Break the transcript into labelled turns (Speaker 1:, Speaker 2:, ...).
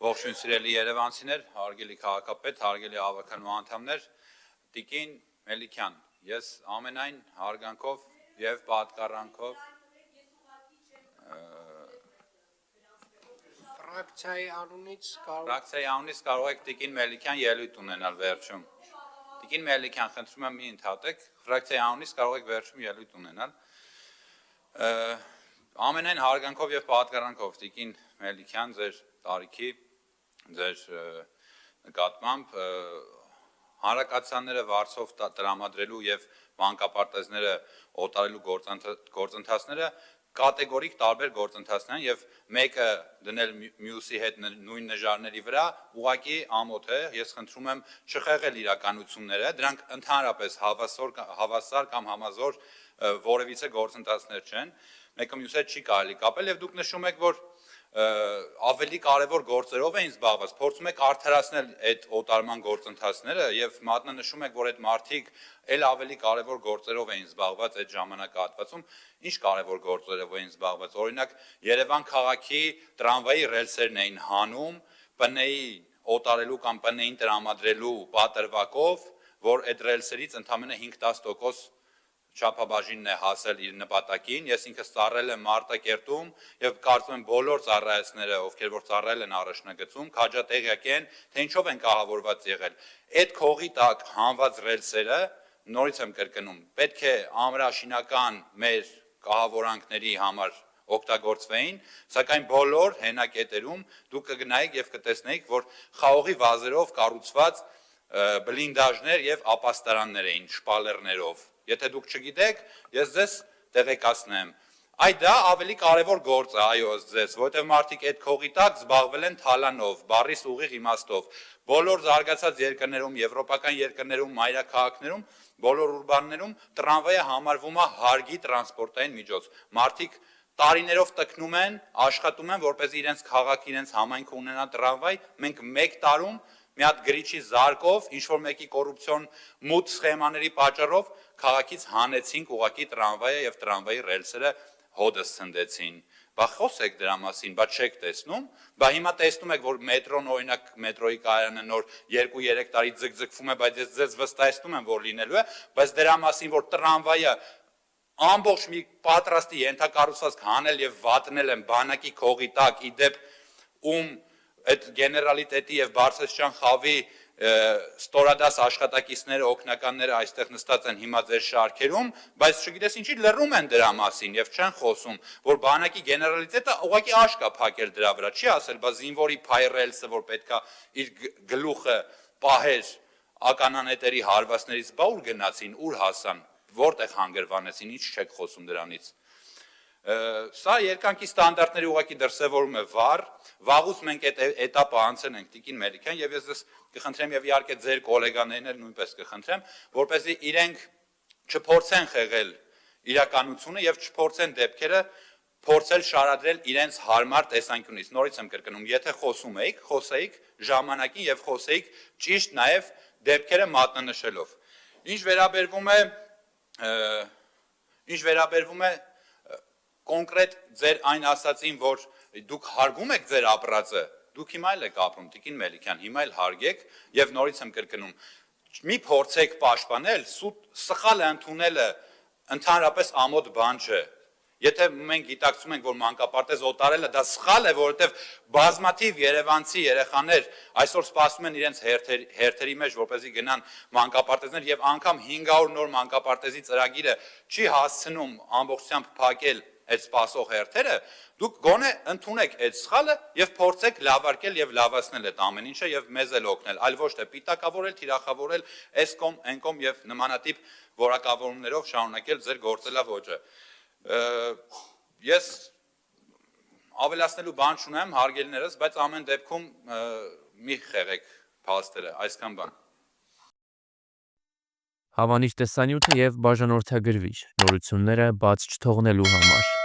Speaker 1: Ողջույն սիրելի երևանցիներ, հարգելի քաղաքապետ, հարգելի ավականու անդամներ, Տիկին Մելիքյան, ես ամենայն հարգանքով եւ պատկառանքով
Speaker 2: Ֆրակցիայի անունից
Speaker 1: կարող եք Տիկին Մելիքյան ելույթ ունենալ վերջում։ Տիկին Մելիքյան, խնդրում եմ մի ընդհատեք, ֆրակցիայի անունից կարող եք վերջում ելույթ ունենալ։ Ամենայն հարգանքով եւ պատկառանքով Տիկին Մելիքյան, ձեր տարիքի, ձեր նկատմամբ հանրակացարանները վարձով տրամադրելու եւ մանկապարտեզները օտարելու գործընթացները կատեգորիկ տարբեր գործընթացներ են եւ մեկը դնել մյուսի հետ նույն նժարների վրա ուղղակի ամոթ է, ես խնդրում եմ չխեղել իրականությունները, դրանք ընդհանրապես հավասար կամ համազոր որևիցե գործընթացներ չեն, մեկը մյուսի հետ չի կարելի կապել եւ դուք նշում եք, որ ավելի կարևոր գործերով էին զբաղված, փորձում եք արդարացնել այդ օտարման գործընթացները եւ մատնանշում եք, որ այդ մարդիկ էլ ավելի կարևոր գործերով էին զբաղված այդ ժամանակահատվածում, ինչ կարևոր գործերով էին զբաղված, օրինակ Երևան քաղաքի տրամվայի ռելսերն էին հանում, ՊՆ-ի օտարելու կամ ՊՆ-ին տրամադրելու պատրվակով, որ այդ ռելսերից ընդամենը 5-10% չափաբաժինն է հասել իր նպատակին, ես ինքս ծառայել եմ Մարտակերտում եւ կարծում եմ բոլոր ծառայեցները, ովքեր որ ծառայել են առաջնագծում, քաջատեղյակ են, թե ինչով են կահավորված եղել։ Այդ քողի տակ հանված ռելսերը, նորից եմ կրկնում, պետք է ամրաշինական մեր կահավորանքների համար օգտագործվեին, սակայն բոլոր հենակետերում դուք կգնայիք եւ կտեսնեիք, որ խաղողի վազերով կառուցված բլինդաժներ եւ ապաստարաններ էին շպալերներով։ Եթե դուք չգիտեք, ես ձեզ տեղեկացնեմ։ Այդ դա ավելի կարևոր գործ է, այո, ձեզ, որովհետև մարդիկ այդ քողի տակ զբաղվել են թալանով, բառիս ուղիղ իմաստով։ Բոլոր զարգացած երկրներում, եվրոպական երկրներում, մայրաքաղաքներում, բոլոր ուրբաններում տրամվայը համարվում է հարգի տրանսպորտային միջոց։ Մարդիկ տարիներով տկնում են, աշխատում են, որպեսզի իրենց քաղաք, իրենց համայնքը ունենա տրամվայ, մենք մեկ տարում մի հատ գրիչի զարկով, ինչ-որ մեկի կոռուպցիոն մութ սխեմաների պատճառով քաղաքից հանեցինք ուղղակի տրամվայը եւ տրամվայի ռելսերը հոդս ցնդեցին։ Բա խոսեք դրա մասին, բա չեք տեսնում, բա հիմա տեսնում եք, որ մետրոն օրինակ մետրոյի կայարանը նոր 2-3 տարի ձգձգվում է, բայց ես ձեզ վստահեցնում եմ, որ լինելու է, բայց դրա մասին, որ տրամվայը ամբողջ մի պատրաստի ենթակառուցվածք հանել եւ վատնել են բանակի քողի տակ, իդեպ ում այդ գեներալիտետի եւ Բարսեղջյան խավի ստորադաս աշխատակիցները, օգնականները այստեղ նստած են հիմա ձեր շարքերում, բայց չգիտես ինչի լռում են դրա մասին եւ չեն խոսում, որ բանակի գեներալիտետը ուղղակի աշկ է փակել դրա վրա, չի ասել, բա զինվորի փայրելսը, որ պետքա իր գլուխը պահեր ականանետերի հարվածներից, բա ուր գնացին, ուր հասան, որտեղ հանգրվանեցին, ինչ չեք խոսում դրանից։ Սա երկանքի ստանդարտների ուղղակի դրսևորում է վառ, վաղուց մենք այդ էտապը անցել ենք Տիկին Մելիքյան եւ ես կխնդրեմ եւ իհարկե ձեր գոլեգաներն էլ նույնպես կխնդրեմ, որպեսզի իրենք չփորձեն խեղել իրականությունը եւ չփորձեն դեպքերը փորձել շարադրել իրենց հարմար տեսանկյունից։ Նորից եմ կրկնում, եթե խոսում եք, խոսեիք ժամանակին եւ խոսեիք ճիշտ նաեւ դեպքերը մատնանշելով։ Ինչ վերաբերվում է կոնկրետ ձեր այն ասացին, որ դուք հարգում եք ձեր ապրածը, դուք հիմա էլ եք ապրում, Տիկին Մելիքյան, հիմա էլ հարգեք եւ նորից եմ կրկնում, մի փորձեք պաշտպանել, սխալը ընդունելը ընդհանրապես ամոթ բան չէ։ Եթե մենք գիտակցում ենք, որ մանկապարտեզ օտարելը դա սխալ է, որովհետև բազմաթիվ երևանցի երեխաներ այսօր սպասում են իրենց հերթերի մեջ, որպեսզի գնան մանկապարտեզներ եւ անգամ 500 նոր մանկապարտեզի ծրագիրը չի հասցնում ամբողջությամբ փակել այդ սպասող հերթերը, դուք գոնե ընդունեք այդ սխալը եւ փորձեք լավարկել եւ լավացնել այդ ամեն ինչը եւ մեզ էլ օգնել, այլ ոչ թե պիտակավորել, թիրախավորել, էսկոմ, էնկոմ եւ նմանատիպ որակավորումներով շարունակել ձեր գործելավոճը։ Ես ավելացնելու բան չունեմ, հարգելիներս, բայց ամեն դեպքում մի խեղեք փաստերը, այսքան բան։
Speaker 3: Հավանիչ տեսանյութը եւ բաժանորդագրվիչ նորությունները բաց չթողնելու համար։